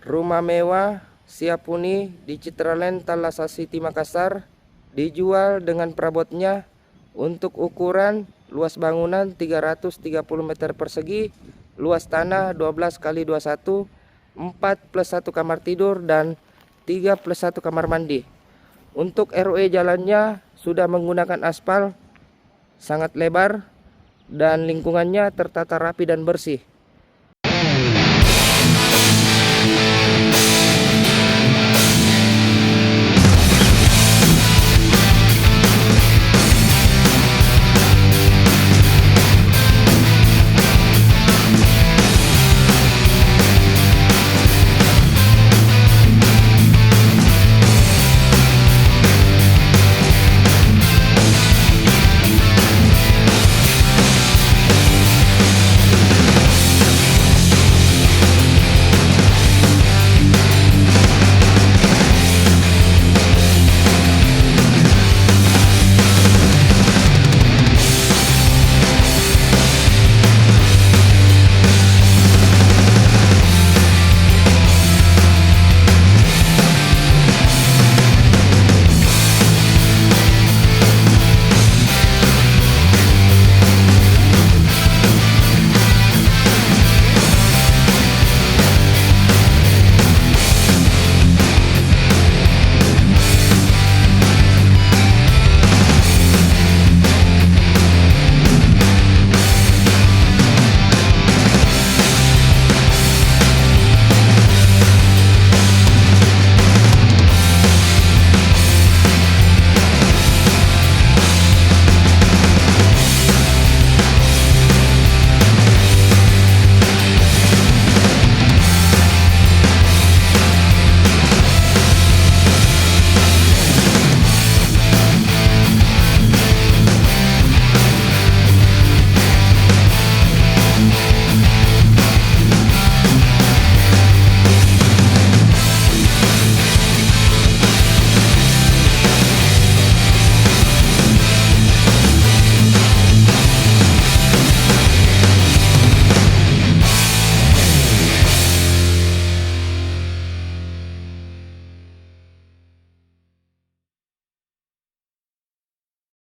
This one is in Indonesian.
Rumah mewah siap huni di Citraland Thalassa City Makassar dijual dengan perabotnya untuk ukuran luas bangunan 330 meter persegi, luas tanah 12 kali 21, 4 plus 1 kamar tidur dan 3 plus 1 kamar mandi. Untuk ROE jalannya sudah menggunakan aspal sangat lebar dan lingkungannya tertata rapi dan bersih.